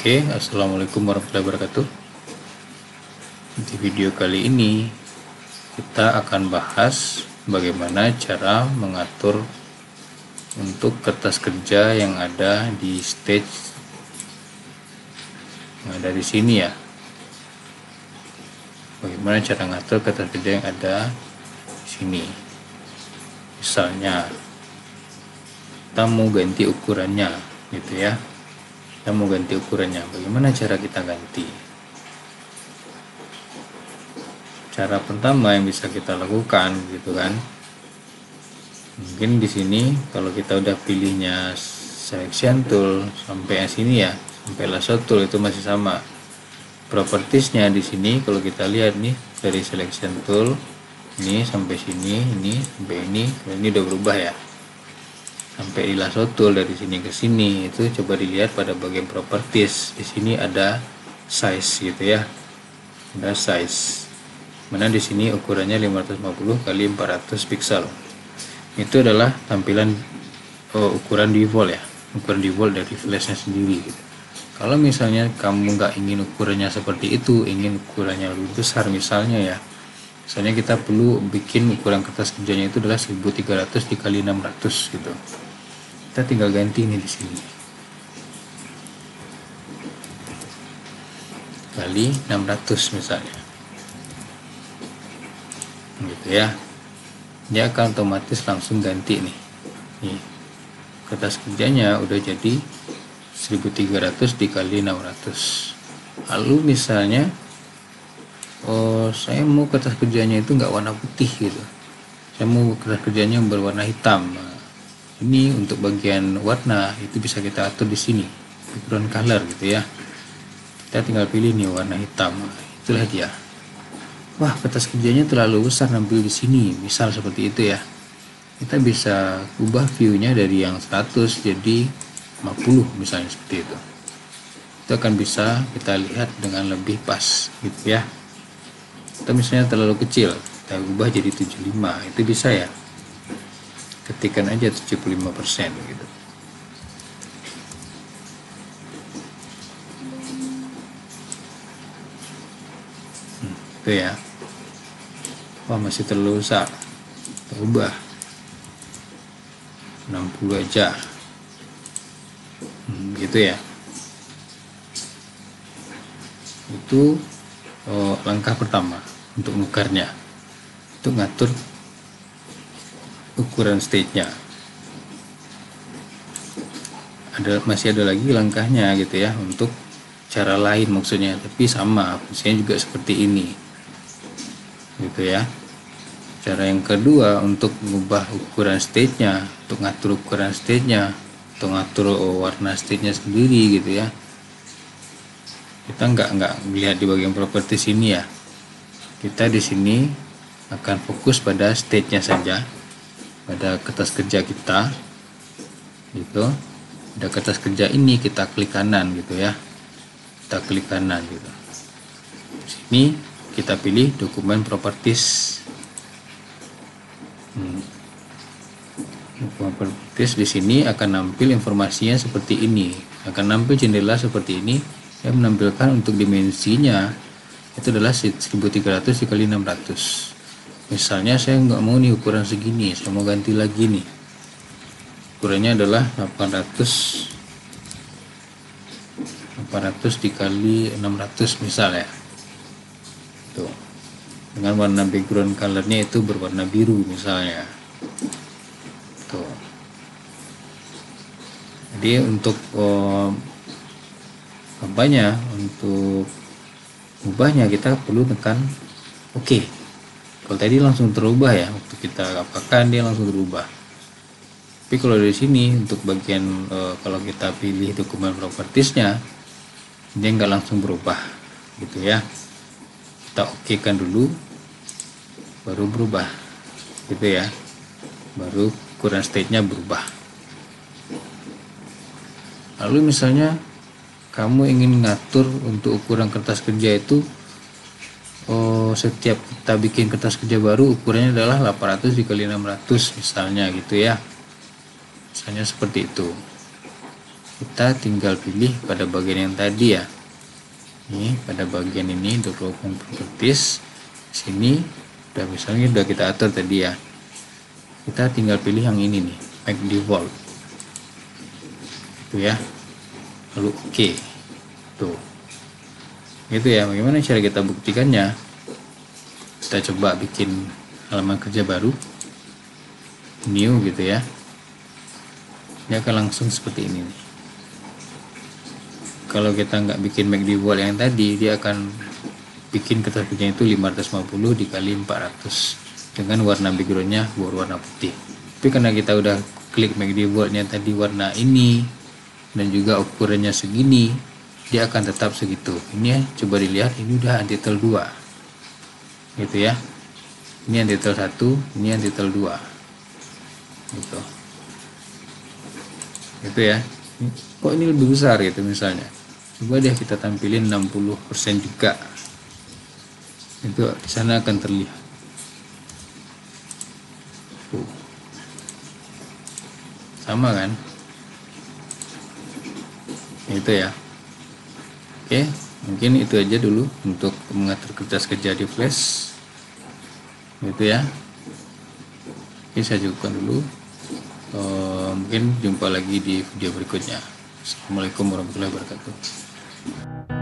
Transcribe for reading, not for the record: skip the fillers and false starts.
Oke, assalamualaikum warahmatullahi wabarakatuh. Di video kali ini kita akan bahas bagaimana cara mengatur untuk kertas kerja yang ada di stage yang ada di sini ya. Bagaimana cara mengatur kertas kerja yang ada di sini. Misalnya kita mau ganti ukurannya gitu ya. Kita mau ganti ukurannya, bagaimana cara kita ganti? Cara pertama yang bisa kita lakukan gitu kan, mungkin di sini kalau kita udah pilihnya selection tool sampai yang sini ya, sampai lasso tool itu masih sama. Propertiesnya di sini kalau kita lihat nih dari selection tool ini sampai sini, ini sampai ini udah berubah ya. Sampai di lasso tool dari sini ke sini itu coba dilihat pada bagian properties. Di sini ada size gitu ya, ada size, mana di sini ukurannya 550 x 400 pixel. Itu adalah tampilan ukuran default ya, ukuran default dari flashnya sendiri gitu. Kalau misalnya kamu nggak ingin ukurannya seperti itu, ingin ukurannya lebih besar misalnya ya, misalnya kita perlu bikin ukuran kertas kerjanya itu adalah 1300 x 600 gitu. Kita tinggal ganti ini di sini kali 600 misalnya, gitu ya. Dia akan otomatis langsung ganti nih. Nih, kertas kerjanya udah jadi 1300 dikali 600. Lalu misalnya, saya mau kertas kerjanya itu nggak warna putih gitu. Saya mau kertas kerjanya berwarna hitam. Ini untuk bagian warna itu bisa kita atur di sini, background color gitu ya. Kita tinggal pilih nih warna hitam. Itulah dia. Wah, kertas kerjanya terlalu besar nampil di sini, misal seperti itu ya. Kita bisa ubah view-nya dari yang 100 jadi 50 misalnya seperti itu. Itu akan bisa kita lihat dengan lebih pas gitu ya. Atau misalnya terlalu kecil, kita ubah jadi 75, itu bisa ya. Ketikkan aja 75% gitu. Itu ya. Wah, masih terlalu besar, ubah 60 aja, gitu ya. Itu langkah pertama untuk nukarnya, untuk ngatur ukuran stage-nya. Masih ada lagi langkahnya gitu ya, untuk cara lain maksudnya, tapi sama fungsinya juga seperti ini gitu ya. Cara yang kedua untuk mengubah ukuran stage-nya, untuk ngatur ukuran stage-nya, untuk ngatur warna stage-nya sendiri gitu ya. Kita nggak melihat di bagian properties ini ya. Kita di sini akan fokus pada stage-nya saja, pada kertas kerja kita gitu. Ada kertas kerja ini kita klik kanan gitu ya, kita klik kanan gitu. Di sini kita pilih dokumen properties. Dokumen properties di sini akan nampil informasinya seperti ini, akan nampil jendela seperti ini yang menampilkan untuk dimensinya itu adalah 1300 x 600. Misalnya saya nggak mau nih ukuran segini, saya mau ganti lagi nih, ukurannya adalah 800 dikali 600 misalnya. Tuh, dengan warna background colornya itu berwarna biru misalnya. Tuh. Jadi untuk untuk ubahnya kita perlu tekan oke. Kalau tadi langsung terubah ya, waktu kita apakan dia langsung terubah. Tapi kalau dari sini untuk bagian kalau kita pilih dokumen propertiesnya, dia nggak langsung berubah gitu ya. Kita oke kan dulu, baru berubah gitu ya, baru ukuran stage-nya berubah. Lalu misalnya kamu ingin ngatur untuk ukuran kertas kerja itu, setiap kita bikin kertas kerja baru ukurannya adalah 800 dikali 600 misalnya gitu ya, misalnya seperti itu. kita tinggal pilih pada bagian yang tadi ya. Ini pada bagian ini development properties, sini udah misalnya udah kita atur tadi ya, kita tinggal pilih yang ini nih, make default itu ya, lalu oke. Tuh gitu ya. Bagaimana cara kita buktikannya? Kita coba bikin halaman kerja baru, new gitu ya, dia akan langsung seperti ini nih. Kalau kita nggak bikin make default yang tadi, dia akan bikin keterbitnya itu 550 dikali 400 dengan warna backgroundnya berwarna putih. Tapi karena kita udah klik make defaultnya tadi warna ini dan juga ukurannya segini, dia akan tetap segitu. Ini ya, coba dilihat, ini udah untitled 2 gitu ya. Ini untitled 1, ini untitled 2 gitu. Gitu ya. Kok ini lebih besar gitu misalnya. Coba deh kita tampilin 60% juga. Itu di sana akan terlihat. Sama kan? Itu ya. Oke, mungkin itu aja dulu untuk mengatur kertas kerja di Flash. Gitu ya. Oke, saya cukupkan dulu. Mungkin jumpa lagi di video berikutnya. Assalamualaikum warahmatullahi wabarakatuh.